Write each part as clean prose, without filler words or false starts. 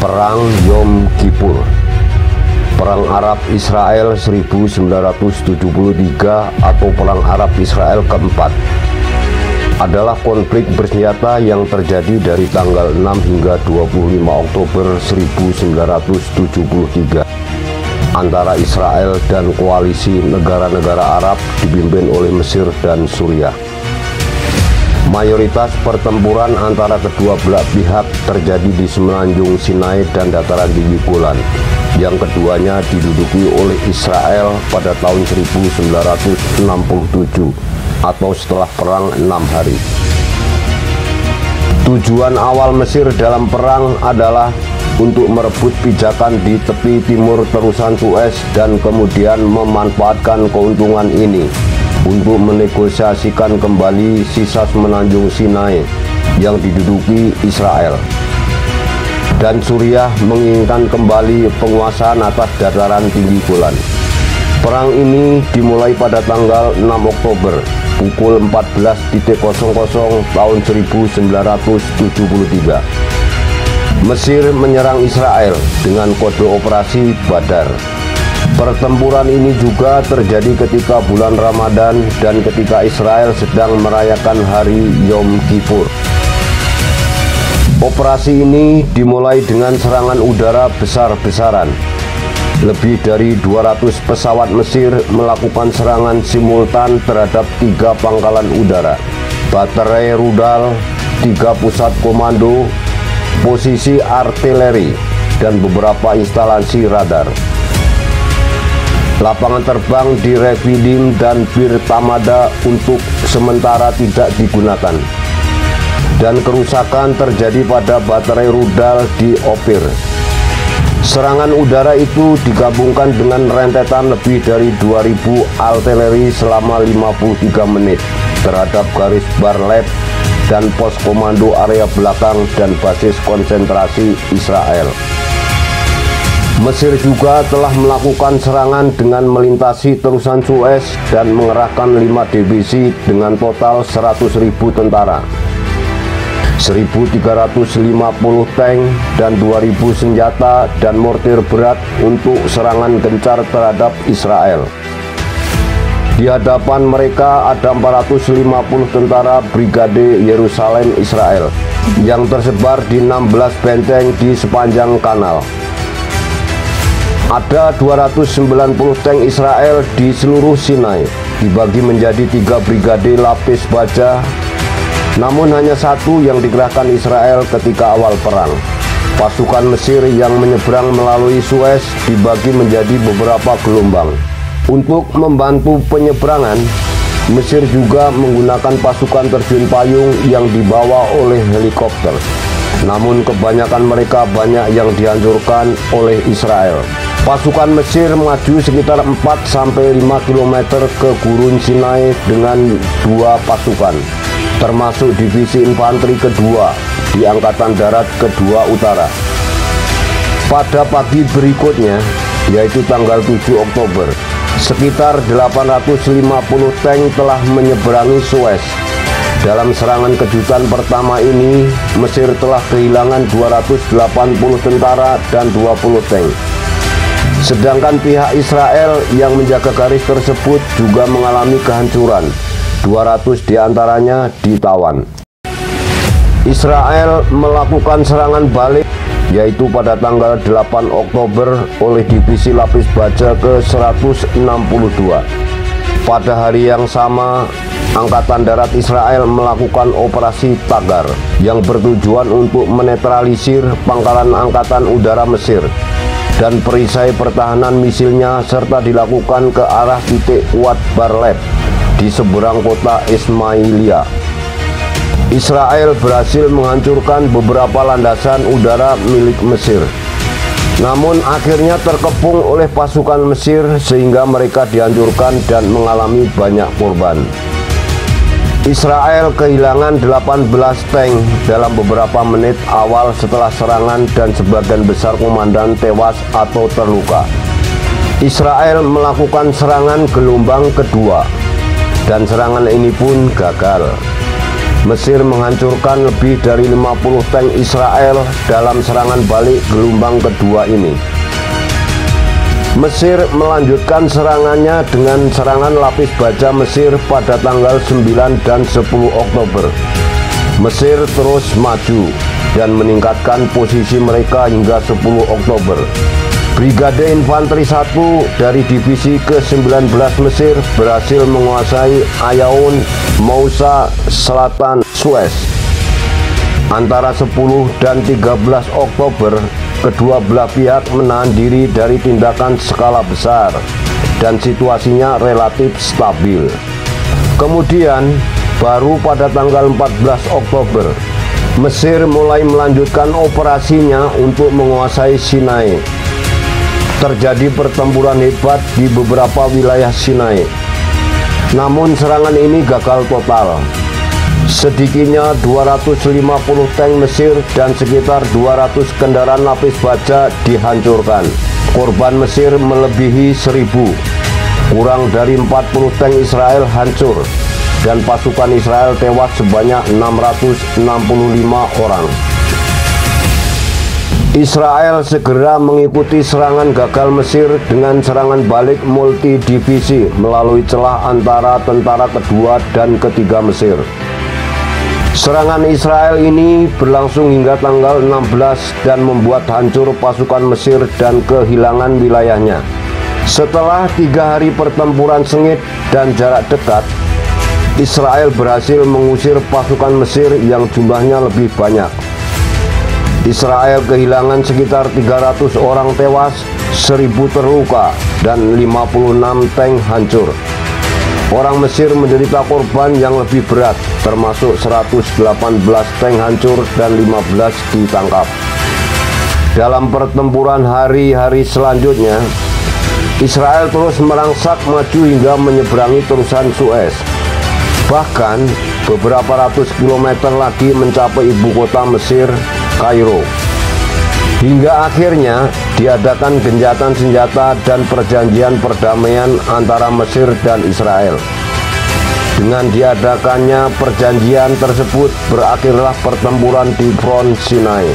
Perang Yom Kippur, Perang Arab Israel 1973 atau Perang Arab Israel keempat, adalah konflik bersenjata yang terjadi dari tanggal 6 hingga 25 Oktober 1973 antara Israel dan koalisi negara-negara Arab dipimpin oleh Mesir dan Suriah. Mayoritas pertempuran antara kedua belah pihak terjadi di semenanjung Sinai dan dataran tinggi Golan, yang keduanya diduduki oleh Israel pada tahun 1967 atau setelah perang 6 hari. Tujuan awal Mesir dalam perang adalah untuk merebut pijakan di tepi timur terusan Suez dan kemudian memanfaatkan keuntungan ini untuk menegosiasikan kembali sisa semenanjung Sinai yang diduduki Israel. Dan Suriah menginginkan kembali penguasaan atas dataran tinggi Golan. Perang ini dimulai pada tanggal 6 Oktober pukul 14.00 tahun 1973. Mesir menyerang Israel dengan kode operasi Badar. Pertempuran ini juga terjadi ketika bulan Ramadan dan ketika Israel sedang merayakan hari Yom Kippur. Operasi ini dimulai dengan serangan udara besar-besaran. Lebih dari 200 pesawat Mesir melakukan serangan simultan terhadap 3 pangkalan udara, baterai rudal, 3 pusat komando, posisi artileri, dan beberapa instalasi radar. Lapangan terbang di Refidim dan Bir Tamada untuk sementara tidak digunakan. Dan kerusakan terjadi pada baterai rudal di Ofir. Serangan udara itu digabungkan dengan rentetan lebih dari 2000 artileri selama 53 menit terhadap garis Bar-Lev dan pos komando area belakang dan basis konsentrasi Israel. Mesir juga telah melakukan serangan dengan melintasi terusan Suez dan mengerahkan 5 divisi dengan total 100.000 tentara, 1.350 tank, dan 2.000 senjata dan mortir berat untuk serangan gencar terhadap Israel. Di hadapan mereka ada 450 tentara Brigade Yerusalem Israel yang tersebar di 16 benteng di sepanjang kanal. Ada 290 tank Israel di seluruh Sinai, dibagi menjadi 3 brigade lapis baja, namun hanya 1 yang dikerahkan Israel ketika awal perang. Pasukan Mesir yang menyeberang melalui Suez dibagi menjadi beberapa gelombang. Untuk membantu penyeberangan, Mesir juga menggunakan pasukan terjun payung yang dibawa oleh helikopter. Namun kebanyakan mereka banyak yang dihancurkan oleh Israel. Pasukan Mesir maju sekitar 4-5 km ke gurun Sinai dengan 2 pasukan, termasuk divisi infanteri kedua di Angkatan Darat Kedua Utara. Pada pagi berikutnya, yaitu tanggal 7 Oktober, sekitar 850 tank telah menyeberangi Suez. Dalam serangan kejutan pertama ini, Mesir telah kehilangan 280 tentara dan 20 tank. Sedangkan pihak Israel yang menjaga garis tersebut juga mengalami kehancuran. 200 diantaranya ditawan. Israel melakukan serangan balik, yaitu pada tanggal 8 Oktober oleh divisi lapis baja ke-162. Pada hari yang sama, Angkatan Darat Israel melakukan operasi Tagar yang bertujuan untuk menetralisir pangkalan Angkatan Udara Mesir dan perisai pertahanan misilnya, serta dilakukan ke arah titik kuat Bar-Lev di seberang kota Ismailia. Israel berhasil menghancurkan beberapa landasan udara milik Mesir, namun akhirnya terkepung oleh pasukan Mesir sehingga mereka dihancurkan dan mengalami banyak korban. Israel kehilangan 18 tank dalam beberapa menit awal setelah serangan dan sebagian besar komandan tewas atau terluka. Israel melakukan serangan gelombang kedua dan serangan ini pun gagal. Mesir menghancurkan lebih dari 50 tank Israel dalam serangan balik gelombang kedua ini. Mesir melanjutkan serangannya dengan serangan lapis baja Mesir pada tanggal 9 dan 10 Oktober. Mesir terus maju dan meningkatkan posisi mereka hingga 10 Oktober. Brigade Infanteri 1 dari Divisi ke-19 Mesir berhasil menguasai Ayaun, Moussa, Selatan, Suez. Antara 10 dan 13 Oktober, kedua belah pihak menahan diri dari tindakan skala besar dan situasinya relatif stabil. Kemudian, baru pada tanggal 14 Oktober, Mesir mulai melanjutkan operasinya untuk menguasai Sinai. Terjadi pertempuran hebat di beberapa wilayah Sinai. Namun serangan ini gagal total. Sedikitnya 250 tank Mesir dan sekitar 200 kendaraan lapis baja dihancurkan. Korban Mesir melebihi 1000. Kurang dari 40 tank Israel hancur dan pasukan Israel tewas sebanyak 665 orang. Israel segera mengikuti serangan gagal Mesir dengan serangan balik multidivisi melalui celah antara tentara kedua dan ketiga Mesir. Serangan Israel ini berlangsung hingga tanggal 16 dan membuat hancur pasukan Mesir dan kehilangan wilayahnya. Setelah 3 hari pertempuran sengit dan jarak dekat, Israel berhasil mengusir pasukan Mesir yang jumlahnya lebih banyak. Israel kehilangan sekitar 300 orang tewas, 1000 terluka, dan 56 tank hancur. Orang Mesir menderita korban yang lebih berat, termasuk 118 tank hancur dan 15 ditangkap. Dalam pertempuran hari-hari selanjutnya, Israel terus merangsak maju hingga menyeberangi terusan Suez. Bahkan, beberapa ratus kilometer lagi mencapai ibu kota Mesir, Kairo. Hingga akhirnya diadakan gencatan senjata dan perjanjian perdamaian antara Mesir dan Israel. Dengan diadakannya perjanjian tersebut, berakhirlah pertempuran di front Sinai.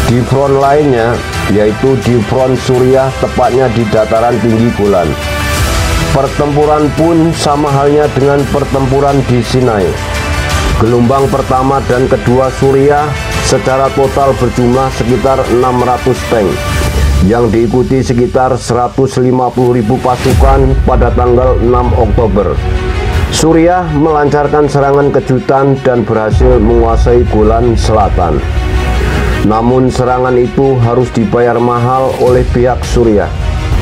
Di front lainnya, yaitu di front Suriah, tepatnya di dataran tinggi Golan. Pertempuran pun sama halnya dengan pertempuran di Sinai. Gelombang pertama dan kedua Suriah secara total berjumlah sekitar 600 tank, yang diikuti sekitar 150.000 pasukan pada tanggal 6 Oktober. Suriah melancarkan serangan kejutan dan berhasil menguasai Golan Selatan. Namun serangan itu harus dibayar mahal oleh pihak Suriah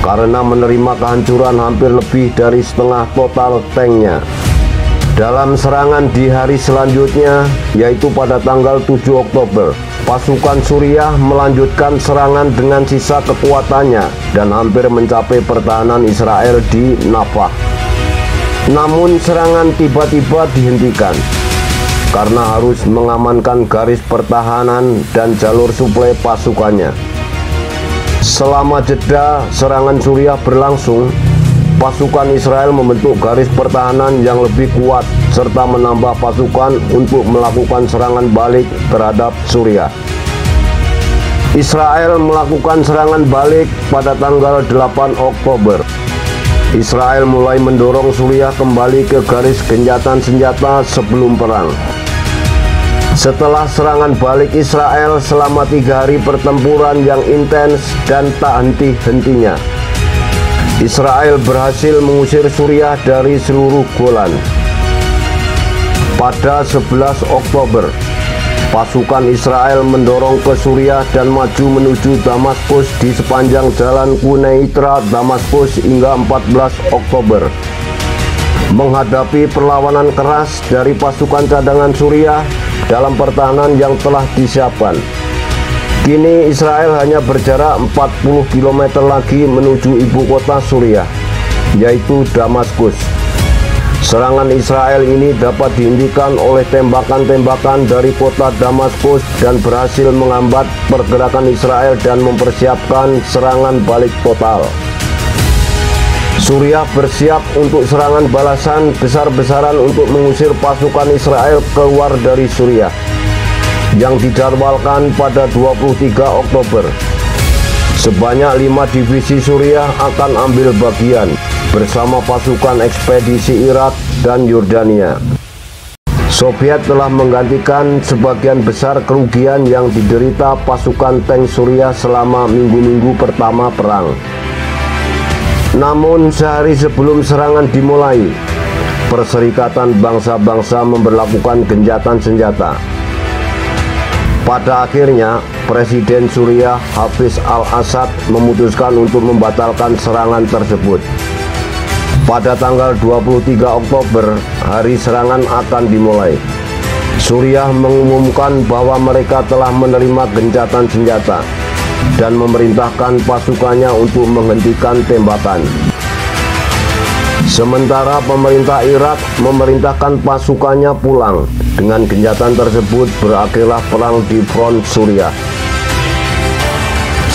karena menerima kehancuran hampir lebih dari setengah total tanknya. Dalam serangan di hari selanjutnya, yaitu pada tanggal 7 Oktober, pasukan Suriah melanjutkan serangan dengan sisa kekuatannya dan hampir mencapai pertahanan Israel di Nafah. Namun serangan tiba-tiba dihentikan karena harus mengamankan garis pertahanan dan jalur suplai pasukannya. Selama jeda serangan Suriah berlangsung, pasukan Israel membentuk garis pertahanan yang lebih kuat serta menambah pasukan untuk melakukan serangan balik terhadap Suriah. Israel melakukan serangan balik pada tanggal 8 Oktober. Israel mulai mendorong Suriah kembali ke garis gencatan senjata sebelum perang. Setelah serangan balik Israel selama 3 hari pertempuran yang intens dan tak henti-hentinya, Israel berhasil mengusir Suriah dari seluruh Golan. Pada 11 Oktober, pasukan Israel mendorong ke Suriah dan maju menuju Damaskus di sepanjang jalan Quneitra Damaskus hingga 14 Oktober. Menghadapi perlawanan keras dari pasukan cadangan Suriah dalam pertahanan yang telah disiapkan, kini Israel hanya berjarak 40 km lagi menuju ibu kota Suriah, yaitu Damaskus. Serangan Israel ini dapat dihentikan oleh tembakan-tembakan dari kota Damaskus dan berhasil menghambat pergerakan Israel dan mempersiapkan serangan balik total. Suriah bersiap untuk serangan balasan besar-besaran untuk mengusir pasukan Israel keluar dari Suriah yang dijadwalkan pada 23 Oktober. Sebanyak 5 divisi Suriah akan ambil bagian bersama pasukan ekspedisi Irak dan Yordania. Soviet telah menggantikan sebagian besar kerugian yang diderita pasukan tank Suriah selama minggu-minggu pertama perang. Namun sehari sebelum serangan dimulai, Perserikatan Bangsa-Bangsa memberlakukan gencatan senjata. Pada akhirnya, Presiden Suriah Hafez al-Assad memutuskan untuk membatalkan serangan tersebut. Pada tanggal 23 Oktober, hari serangan akan dimulai. Suriah mengumumkan bahwa mereka telah menerima gencatan senjata dan memerintahkan pasukannya untuk menghentikan tembakan. Sementara pemerintah Irak memerintahkan pasukannya pulang. Dengan gencatan tersebut berakhirlah perang di front Suriah.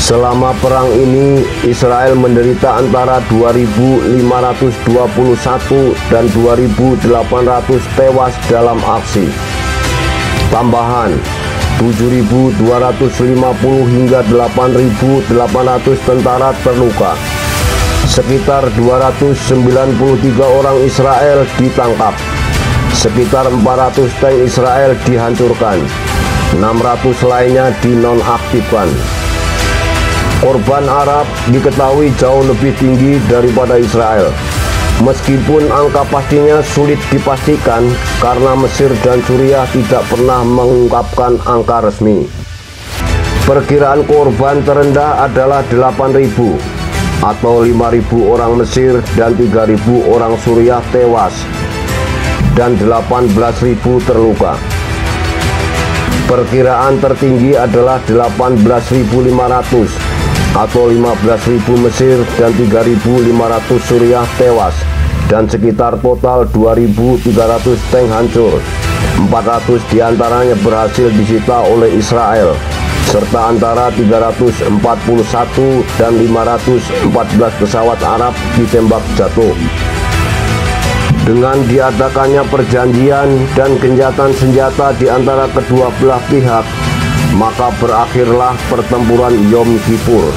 Selama perang ini, Israel menderita antara 2.521 dan 2.800 tewas dalam aksi. Tambahan, 7.250 hingga 8.800 tentara terluka. Sekitar 293 orang Israel ditangkap. Sekitar 400 tank Israel dihancurkan. 600 lainnya dinonaktifkan. Korban Arab diketahui jauh lebih tinggi daripada Israel. Meskipun angka pastinya sulit dipastikan karena Mesir dan Suriah tidak pernah mengungkapkan angka resmi. Perkiraan korban terendah adalah 8.000 atau 5.000 orang Mesir dan 3.000 orang Suriah tewas dan 18.000 terluka. Perkiraan tertinggi adalah 18.500 atau 15.000 Mesir dan 3.500 Suriah tewas dan sekitar total 2.300 tank hancur. 400 diantaranya berhasil disita oleh Israel serta antara 341 dan 514 pesawat Arab ditembak jatuh. Dengan diadakannya perjanjian dan gencatan senjata di antara kedua belah pihak, maka berakhirlah pertempuran Yom Kippur.